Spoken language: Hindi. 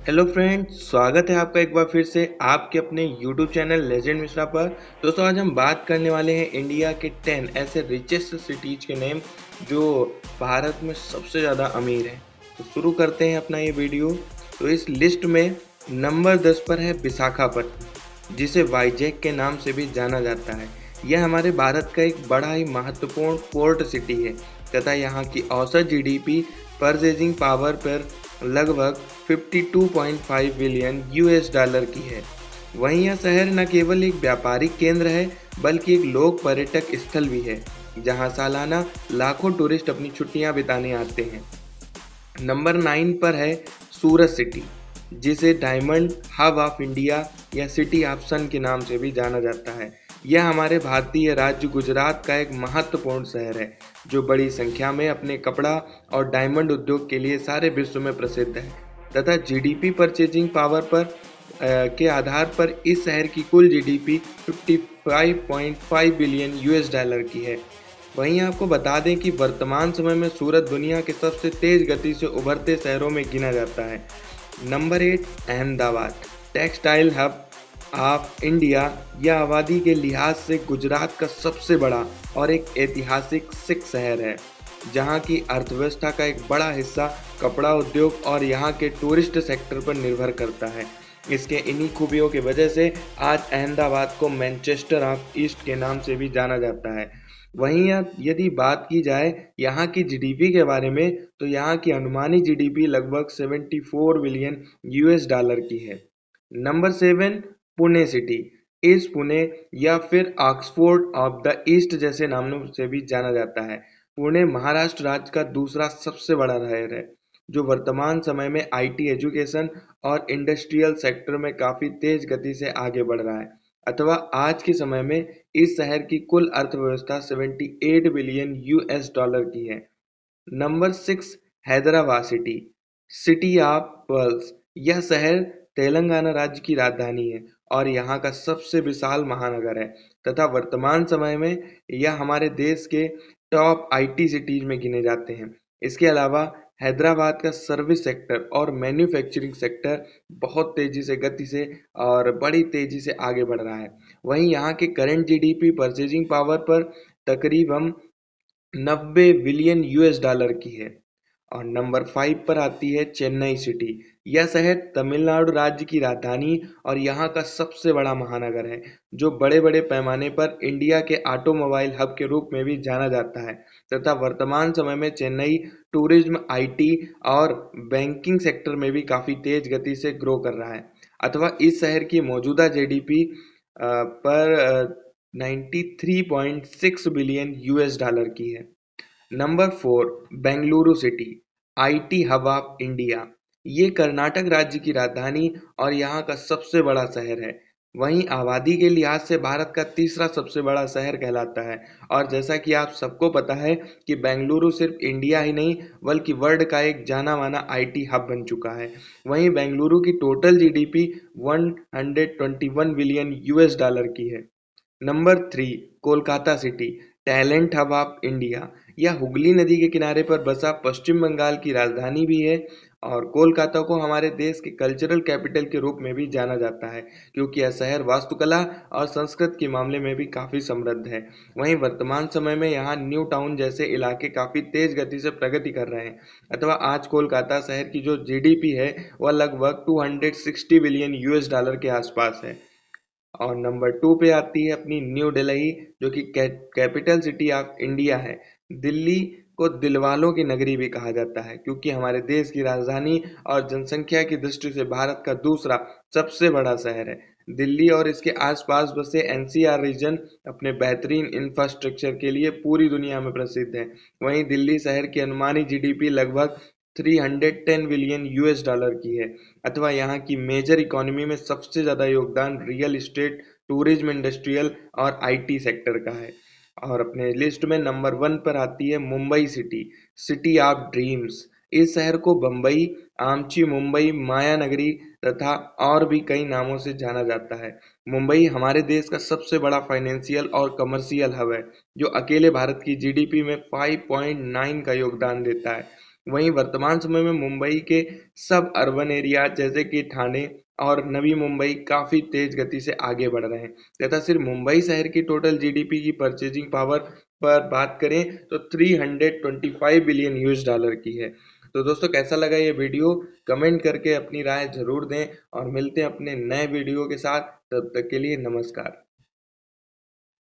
हेलो फ्रेंड्स, स्वागत है आपका एक बार फिर से आपके अपने यूट्यूब चैनल लेजेंड मिश्रा पर। दोस्तों, आज हम बात करने वाले हैं इंडिया के 10 ऐसे रिचेस्ट सिटीज के नेम जो भारत में सबसे ज़्यादा अमीर हैं। तो शुरू करते हैं अपना ये वीडियो। तो इस लिस्ट में नंबर 10 पर है विशाखापट्टनम, जिसे वाईजैक के नाम से भी जाना जाता है। यह हमारे भारत का एक बड़ा ही महत्वपूर्ण पोर्ट सिटी है तथा यहाँ की औसत जीडीपी परचेजिंग पावर पर लगभग 52.5 बिलियन यूएस डॉलर की है। वहीं यह शहर न केवल एक व्यापारिक केंद्र है बल्कि एक लोक पर्यटक स्थल भी है, जहां सालाना लाखों टूरिस्ट अपनी छुट्टियां बिताने आते हैं। नंबर 9 पर है सूरत सिटी, जिसे डायमंड हब ऑफ इंडिया या सिटी ऑफ सन के नाम से भी जाना जाता है। यह हमारे भारतीय राज्य गुजरात का एक महत्वपूर्ण शहर है, जो बड़ी संख्या में अपने कपड़ा और डायमंड उद्योग के लिए सारे विश्व में प्रसिद्ध है तथा जीडीपी परचेजिंग पावर के आधार पर इस शहर की कुल जीडीपी 55.5 बिलियन यूएस डॉलर की है। वहीं आपको बता दें कि वर्तमान समय में सूरत दुनिया के सबसे तेज गति से उभरते शहरों में गिना जाता है। Number 8, Ahmedabad, textile hub of India. यह आबादी के लिहाज से गुजरात का सबसे बड़ा और एक ऐतिहासिक सिख शहर है, जहां की अर्थव्यवस्था का एक बड़ा हिस्सा कपड़ा उद्योग और यहां के टूरिस्ट सेक्टर पर निर्भर करता है। इसके इन्हीं खूबियों की वजह से आज अहमदाबाद को मैनचेस्टर ऑफ ईस्ट के नाम से भी जाना जाता है। वहीं यदि बात की जाए यहाँ की जीडीपी के बारे में, तो यहाँ की अनुमानित जीडीपी लगभग 74 बिलियन यूएस डॉलर की है। Number 7, Pune city. इस पुणे या फिर ऑक्सफोर्ड ऑफ द ईस्ट जैसे नामों से भी जाना जाता है। पुणे महाराष्ट्र राज्य का दूसरा सबसे बड़ा शहर है, जो वर्तमान समय में आईटी, एजुकेशन और इंडस्ट्रियल सेक्टर में काफी तेज गति से आगे बढ़ रहा है। अथवा आज के समय में इस शहर की कुल अर्थव्यवस्था 78 बिलियन यूएस डॉलर की है। Number 6, Hyderabad city, city of pearls. यह शहर तेलंगाना राज्य की राजधानी है और यहाँ का सबसे विशाल महानगर है तथा वर्तमान समय में यह हमारे देश के टॉप आईटी सिटीज में गिने जाते हैं। इसके अलावा हैदराबाद का सर्विस सेक्टर और मैन्युफैक्चरिंग सेक्टर बहुत तेजी से गति से और बड़ी तेजी से आगे बढ़ रहा है। वहीं यहाँ के करंट जीडीपी परचेजिंग पावर पर तकरीबन 90 बिलियन यूएस डॉलर की है। और नंबर 5 पर आती है चेन्नई सिटी। यह शहर तमिलनाडु राज्य की राजधानी और यहाँ का सबसे बड़ा महानगर है, जो बड़े बड़े पैमाने पर इंडिया के ऑटोमोबाइल हब के रूप में भी जाना जाता है तथा वर्तमान समय में चेन्नई टूरिज्म, आईटी और बैंकिंग सेक्टर में भी काफी तेज गति से ग्रो कर रहा है। अथवा इस शहर की मौजूदा जीडीपी पर 93.6 बिलियन यूएस डॉलर की है। Number 4, Bengaluru city, IT hub of India. ये कर्नाटक राज्य की राजधानी और यहाँ का सबसे बड़ा शहर है। वहीं आबादी के लिहाज से भारत का तीसरा सबसे बड़ा शहर कहलाता है। और जैसा कि आप सबको पता है कि बेंगलुरु सिर्फ इंडिया ही नहीं बल्कि वर्ल्ड का एक जाना माना आईटी हब बन चुका है। वहीं बेंगलुरु की total GDP 121 billion US dollar की है। Number 3, Kolkata city, talent hub of India. यह हुगली नदी के किनारे पर बसा पश्चिम बंगाल की राजधानी भी है और कोलकाता को हमारे देश के कल्चरल कैपिटल के रूप में भी जाना जाता है, क्योंकि यह शहर वास्तुकला और संस्कृत के मामले में भी काफी समृद्ध है। वहीं वर्तमान समय में यहाँ न्यू टाउन जैसे इलाके काफी तेज गति से प्रगति कर रहे हैं। अथवा आज कोलकाता शहर की जो जीडीपी है वह लगभग 260 बिलियन यूएस डॉलर के आसपास है। और नंबर 2 पे आती है अपनी न्यू दिल्ली, जो कि कैपिटल सिटी ऑफ इंडिया है। दिल्ली को दिलवालों की नगरी भी कहा जाता है, क्योंकि हमारे देश की राजधानी और जनसंख्या की दृष्टि से भारत का दूसरा सबसे बड़ा शहर है। दिल्ली और इसके आसपास बसे एनसीआर रीजन अपने बेहतरीन इंफ्रास्ट्रक्चर के लिए पूरी दुनिया में प्रसिद्ध है। वहीं दिल्ली शहर की अनुमानित जीडीपी लगभग 310 बिलियन यूएस डॉलर की है। अथवा यहाँ की मेजर इकोनॉमी में सबसे ज़्यादा योगदान रियल एस्टेट, टूरिज्म, इंडस्ट्रियल और आईटी सेक्टर का है। और अपने लिस्ट में नंबर 1 पर आती है Mumbai city, city of dreams. इस शहर को बम्बई, आमची मुंबई, माया नगरी तथा और भी कई नामों से जाना जाता है। मुंबई हमारे देश का सबसे बड़ा फाइनेंशियल और कमर्शियल हब है, जो अकेले भारत की जीडीपी में 5.9 का योगदान देता है। वहीं वर्तमान समय में मुंबई के सब अर्बन एरिया जैसे कि ठाणे और नवी मुंबई काफी तेज गति से आगे बढ़ रहे हैं तथा सिर्फ मुंबई शहर की टोटल जीडीपी की परचेजिंग पावर पर बात करें तो 325 बिलियन यूएस डॉलर की है। तो दोस्तों कैसा लगा ये वीडियो, कमेंट करके अपनी राय जरूर दें और मिलते हैं अपने नए वीडियो के साथ। तब तक के लिए नमस्कार।